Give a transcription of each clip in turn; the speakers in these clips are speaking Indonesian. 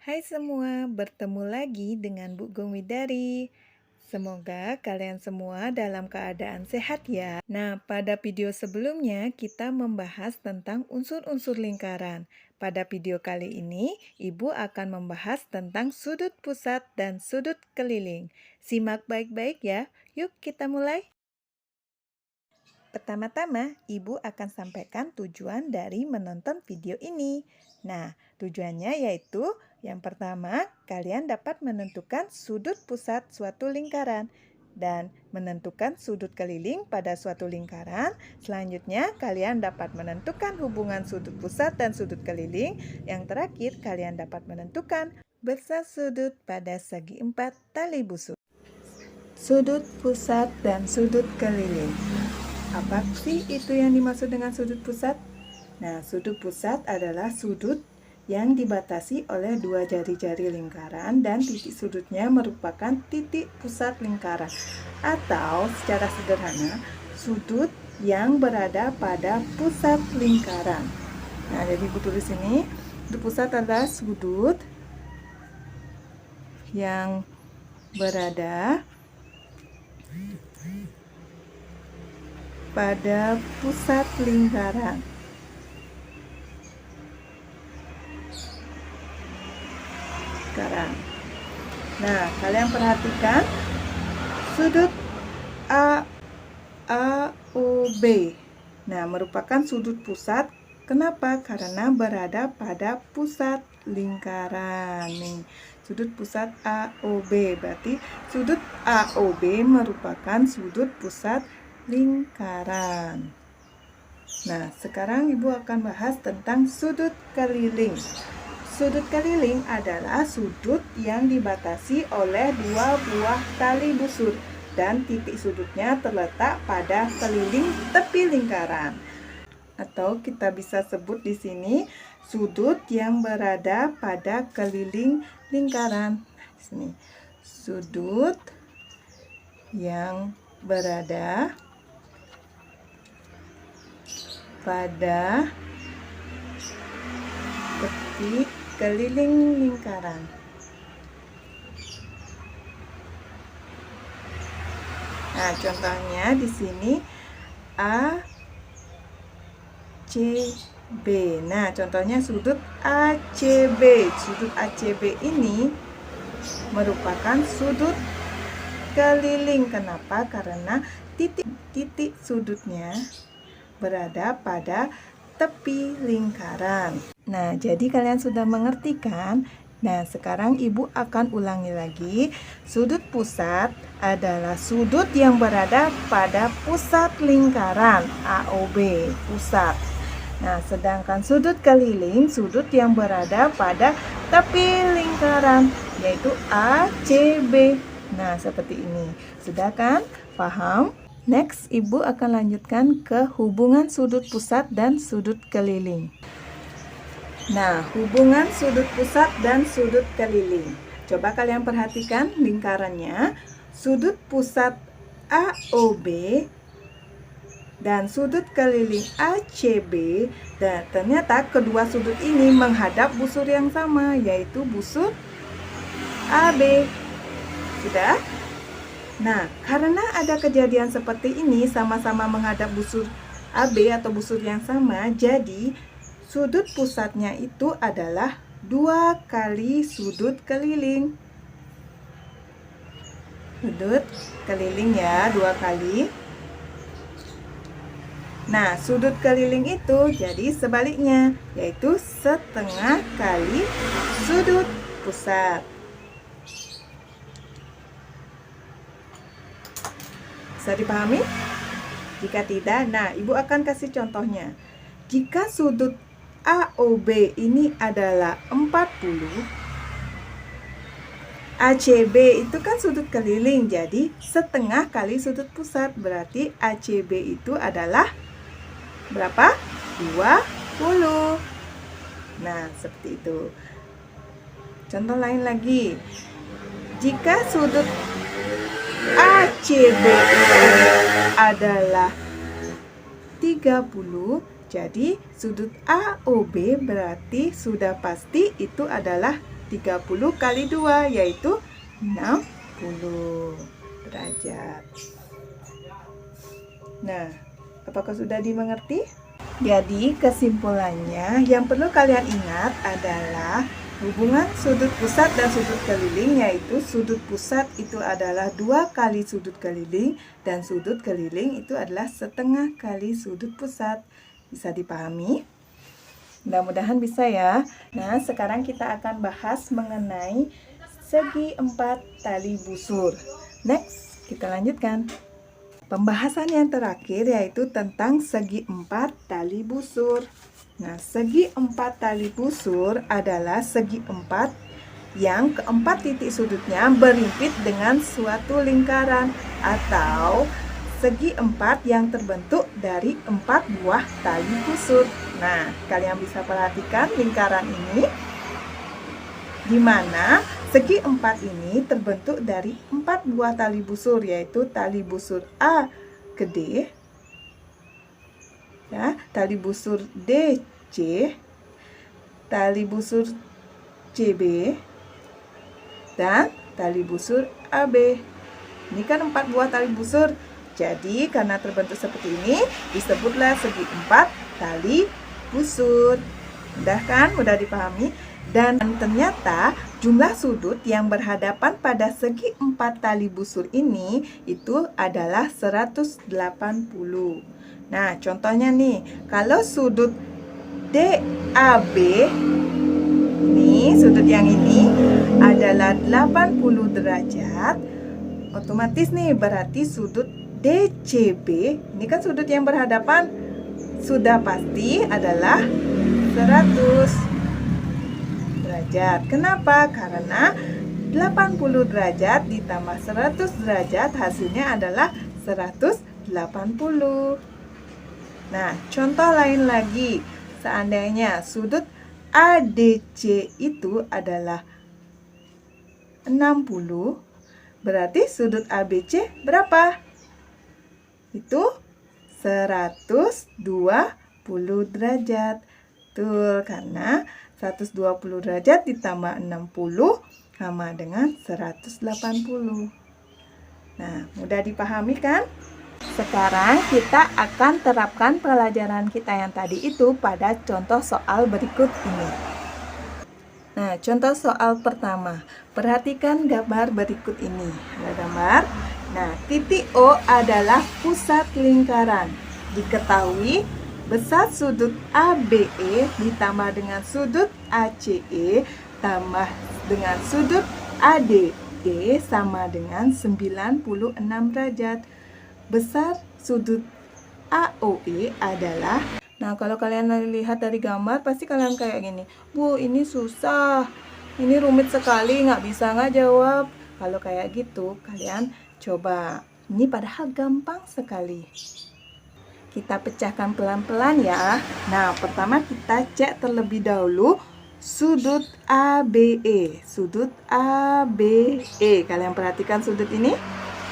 Hai semua, bertemu lagi dengan Bu Gomidari. Semoga kalian semua dalam keadaan sehat ya. Nah, pada video sebelumnya kita membahas tentang unsur-unsur lingkaran. Pada video kali ini, Ibu akan membahas tentang sudut pusat dan sudut keliling. Simak baik-baik ya. Yuk kita mulai. Pertama-tama, Ibu akan sampaikan tujuan dari menonton video ini. Nah, tujuannya yaitu yang pertama, kalian dapat menentukan sudut pusat suatu lingkaran dan menentukan sudut keliling pada suatu lingkaran. Selanjutnya, kalian dapat menentukan hubungan sudut pusat dan sudut keliling. Yang terakhir, kalian dapat menentukan besar sudut pada segi 4 tali busur. Sudut pusat dan sudut keliling. Apa sih itu yang dimaksud dengan sudut pusat? Nah, sudut pusat adalah sudut yang dibatasi oleh dua jari-jari lingkaran dan titik sudutnya merupakan titik pusat lingkaran. Atau secara sederhana, sudut yang berada pada pusat lingkaran. Nah, jadi Ibu tulis ini, sudut pusat adalah sudut yang berada pada pusat lingkaran. Nah, kalian perhatikan sudut AOB. Nah, merupakan sudut pusat. Kenapa? Karena berada pada pusat lingkaran. Nih, sudut pusat AOB. Berarti sudut AOB merupakan sudut pusat lingkaran. Nah, sekarang Ibu akan bahas tentang sudut keliling. Sudut keliling adalah sudut yang dibatasi oleh dua buah tali busur dan titik sudutnya terletak pada keliling tepi lingkaran. Atau kita bisa sebut di sini sudut yang berada pada keliling lingkaran. Di sini, sudut yang berada pada tepi keliling lingkaran. Nah, contohnya di sini A, C, B. Nah, contohnya sudut ACB. Sudut ACB ini merupakan sudut keliling. Kenapa? Karena titik sudutnya berada pada tepi lingkaran. Nah, jadi kalian sudah mengerti kan? Nah, sekarang Ibu akan ulangi lagi. Sudut pusat adalah sudut yang berada pada pusat lingkaran AOB, pusat. Nah, sedangkan sudut keliling, sudut yang berada pada tepi lingkaran, yaitu ACB. Nah, seperti ini. Sudah kan? Paham? Next, Ibu akan lanjutkan ke hubungan sudut pusat dan sudut keliling. Nah, hubungan sudut pusat dan sudut keliling. Coba kalian perhatikan lingkarannya. Sudut pusat AOB dan sudut keliling ACB. Dan ternyata kedua sudut ini menghadap busur yang sama, yaitu busur AB. Sudah? Nah, karena ada kejadian seperti ini sama-sama menghadap busur AB atau busur yang sama, jadi sudut pusatnya itu adalah 2 kali sudut keliling. Sudut keliling ya, 2 kali. Nah, sudut keliling itu jadi sebaliknya, yaitu setengah kali sudut pusat. Bisa dipahami? Jika tidak, nah Ibu akan kasih contohnya. Jika sudut AOB ini adalah 40, ACB itu kan sudut keliling, jadi setengah kali sudut pusat. Berarti ACB itu adalah berapa? 20. Nah, seperti itu. Contoh lain lagi. Jika sudut ACB itu adalah 30, jadi sudut AOB berarti sudah pasti itu adalah 30 kali 2 yaitu 60 derajat. Nah, apakah sudah dimengerti? Jadi kesimpulannya yang perlu kalian ingat adalah hubungan sudut pusat dan sudut keliling, yaitu sudut pusat itu adalah 2 kali sudut keliling dan sudut keliling itu adalah setengah kali sudut pusat. Bisa dipahami? Mudah-mudahan bisa ya. Nah, sekarang kita akan bahas mengenai segi 4 tali busur. Next, kita lanjutkan. Pembahasan yang terakhir yaitu tentang segi 4 tali busur. Nah, segi 4 tali busur adalah segi 4 yang keempat titik sudutnya berimpit dengan suatu lingkaran, atau segi 4 yang terbentuk dari 4 buah tali busur. Nah, kalian bisa perhatikan lingkaran ini, di mana segi 4 ini terbentuk dari 4 buah tali busur, yaitu tali busur A ke D, ya, tali busur DC, tali busur CB, dan tali busur AB. Ini kan 4 buah tali busur. Jadi karena terbentuk seperti ini, disebutlah segi 4 tali busur. Mudah kan? Mudah dipahami? Dan ternyata jumlah sudut yang berhadapan pada segi 4 tali busur ini itu adalah 180. Nah, contohnya nih, kalau sudut DAB, nih sudut yang ini adalah 80 derajat, otomatis nih berarti sudut DCB, ini kan sudut yang berhadapan, sudah pasti adalah 100 derajat. Kenapa? Karena 80 derajat ditambah 100 derajat hasilnya adalah 180. Nah, contoh lain lagi. Seandainya sudut ADC itu adalah 60, berarti sudut ABC berapa? Itu 120 derajat. Tuh, karena 120 derajat ditambah 60 sama dengan 180. Nah, mudah dipahami kan? Sekarang kita akan terapkan pelajaran kita yang tadi itu pada contoh soal berikut ini. Nah, contoh soal pertama. Perhatikan gambar berikut ini. Ada gambar. Nah, titik O adalah pusat lingkaran. Diketahui besar sudut ABE ditambah dengan sudut ACE tambah dengan sudut ADE sama dengan 96 derajat. Besar sudut AOE adalah, nah kalau kalian lihat dari gambar pasti kalian kayak gini, Bu ini susah, ini rumit sekali, nggak bisa nggak jawab. Kalau kayak gitu kalian coba, ini padahal gampang sekali. Kita pecahkan pelan-pelan ya. Nah, pertama kita cek terlebih dahulu sudut ABE. Sudut ABE. Kalian perhatikan sudut ini?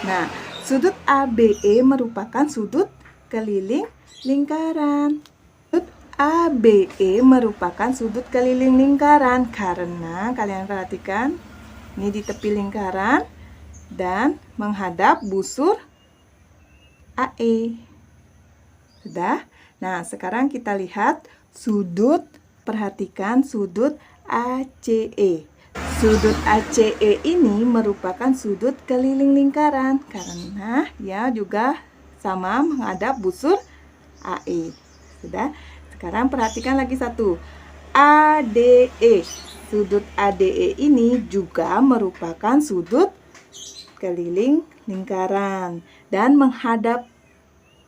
Nah, sudut ABE merupakan sudut keliling lingkaran. Sudut ABE merupakan sudut keliling lingkaran karena kalian perhatikan ini di tepi lingkaran dan menghadap busur AE. Sudah? Nah, sekarang kita lihat sudut, perhatikan sudut ACE. Sudut ACE ini merupakan sudut keliling lingkaran karena ya juga sama menghadap busur AE. Sudah? Sekarang perhatikan lagi satu. ADE. Sudut ADE ini juga merupakan sudut keliling lingkaran dan menghadap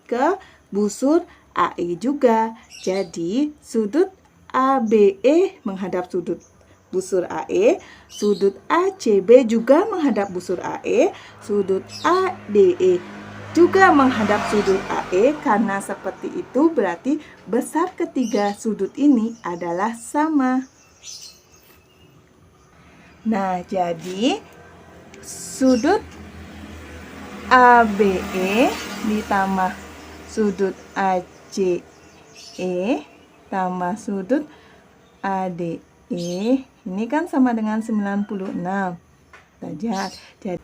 ke busur AE juga. Jadi sudut ABE menghadap sudut busur AE, sudut ACB juga menghadap busur AE, sudut ADE juga menghadap sudut AE. Karena seperti itu berarti besar ketiga sudut ini adalah sama. Nah, jadi sudut ABE ditambah sudut ACE tambah sudut ADE E ini kan sama dengan 96 derajat.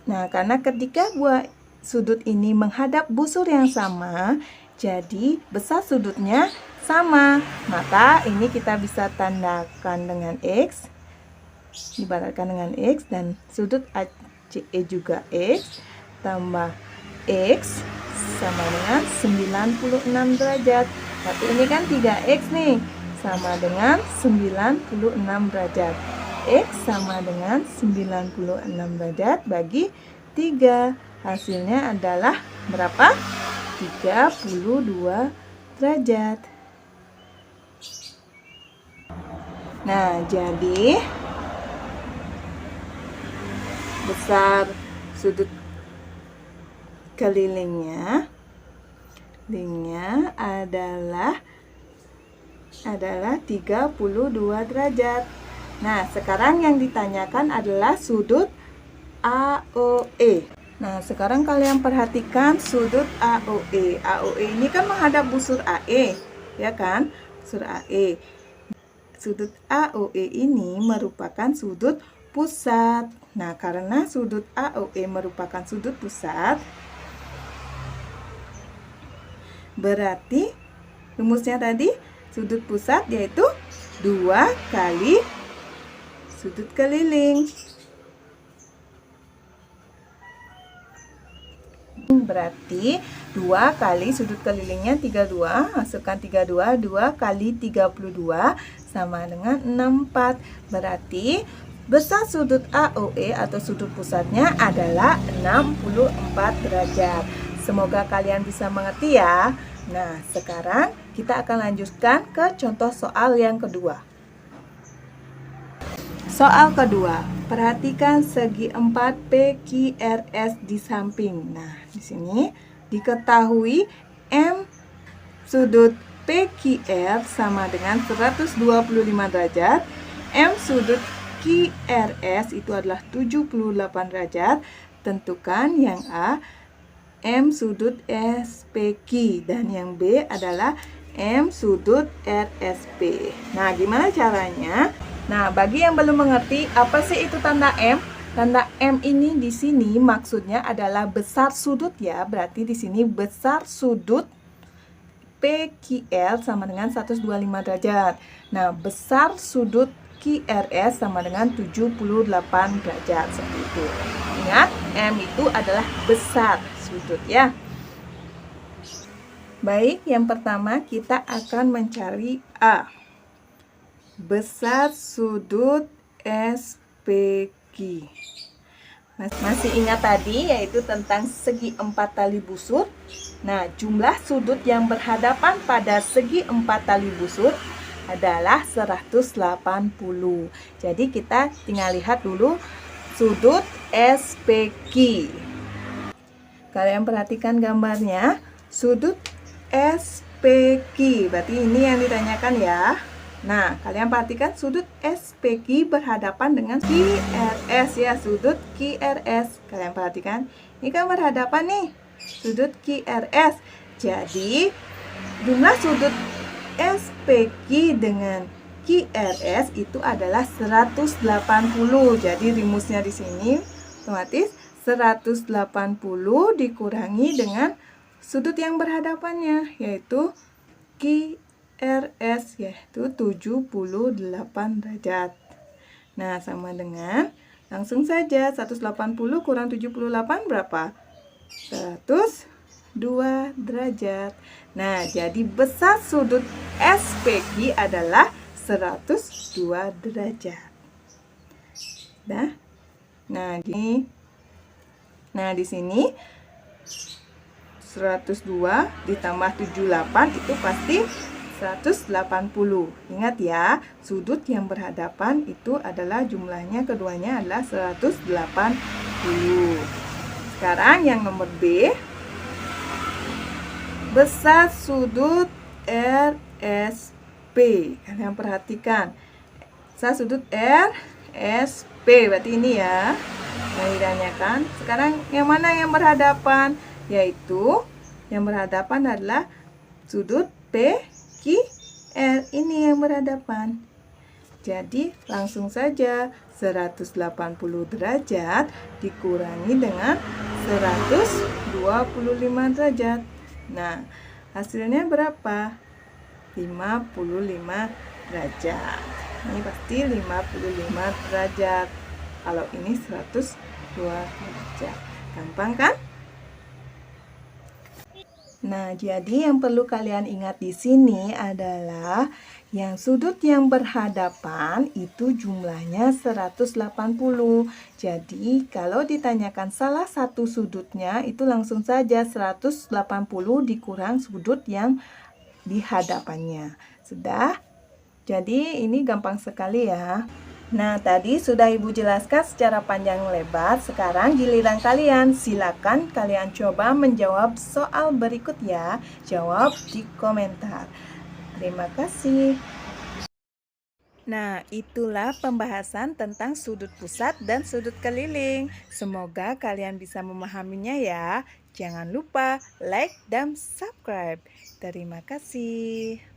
Nah, karena ketika dua sudut ini menghadap busur yang sama, jadi besar sudutnya sama. Maka ini kita bisa tandakan dengan X, ibaratkan dengan X, dan sudut ACE juga X, tambah X sama dengan 96 derajat. Tapi ini kan 3X nih, sama dengan 96 derajat. X sama dengan 96 derajat bagi 3. Hasilnya adalah berapa? 32 derajat. Nah, jadi besar sudut kelilingnya adalah 32 derajat. Nah, sekarang yang ditanyakan adalah sudut AOE. Nah, sekarang kalian perhatikan sudut AOE. AOE ini kan menghadap busur AE, ya kan? Busur AE. Sudut AOE ini merupakan sudut pusat. Nah, karena sudut AOE merupakan sudut pusat, berarti rumusnya tadi sudut pusat yaitu 2 kali sudut keliling. Berarti 2 kali sudut kelilingnya 32, masukkan 32, 2 kali 32 sama dengan 64. Berarti besar sudut AOE atau sudut pusatnya adalah 64 derajat. Semoga kalian bisa mengerti ya. Nah, sekarang kita akan lanjutkan ke contoh soal yang kedua. Soal kedua, perhatikan segi 4 PQRS di samping. Nah, di sini diketahui M sudut PQR sama dengan 125 derajat. M sudut QRS itu adalah 78 derajat. Tentukan yang A M sudut SPQ dan yang B adalah M sudut RSP. Nah, gimana caranya? Nah, bagi yang belum mengerti apa sih itu tanda M? Tanda M ini di sini maksudnya adalah besar sudut ya. Berarti di sini besar sudut PQL sama dengan 125 derajat. Nah, besar sudut QRS sama dengan 78 derajat seperti itu. Ingat, M itu adalah besar sudut ya. Baik, yang pertama kita akan mencari A. Besar sudut SPQ. Masih ingat tadi yaitu tentang segi 4 tali busur. Nah, jumlah sudut yang berhadapan pada segi 4 tali busur adalah 180. Jadi kita tinggal lihat dulu sudut SPQ. Kalian perhatikan gambarnya, sudut SPQ. Berarti ini yang ditanyakan ya. Nah, kalian perhatikan sudut SPQ berhadapan dengan QRS ya, sudut QRS. Kalian perhatikan, ini kan berhadapan nih, sudut QRS. Jadi, jumlah sudut SPQ dengan QRS itu adalah 180. Jadi, rumusnya di sini otomatis 180 dikurangi dengan sudut yang berhadapannya, yaitu QRS, yaitu 78 derajat. Nah, sama dengan, langsung saja 180 kurang 78 berapa? 102 derajat. Nah, jadi besar sudut SPQ adalah 102 derajat. Nah, di sini 102 ditambah 78 itu pasti 180. Ingat ya, sudut yang berhadapan itu adalah jumlahnya keduanya adalah 180. Sekarang yang nomor B. Besar sudut RSP. Kalian perhatikan. Besar sudut RSP. Berarti ini ya yang ditanyakan. Sekarang yang mana yang berhadapan? Yaitu yang berhadapan adalah sudut PQR. Ini yang berhadapan. Jadi langsung saja 180 derajat dikurangi dengan 125 derajat. Nah, hasilnya berapa? 55 derajat. Ini pasti 55 derajat. Kalau ini 102 derajat. Gampang kan? Nah, jadi yang perlu kalian ingat di sini adalah yang sudut yang berhadapan itu jumlahnya 180. Jadi, kalau ditanyakan salah satu sudutnya itu langsung saja 180 dikurang sudut yang di hadapannya. Sudah? Jadi, ini gampang sekali ya. Nah, tadi sudah Ibu jelaskan secara panjang lebar. Sekarang giliran kalian. Silakan kalian coba menjawab soal berikut ya. Jawab di komentar. Terima kasih. Nah, itulah pembahasan tentang sudut pusat dan sudut keliling. Semoga kalian bisa memahaminya ya. Jangan lupa like dan subscribe. Terima kasih.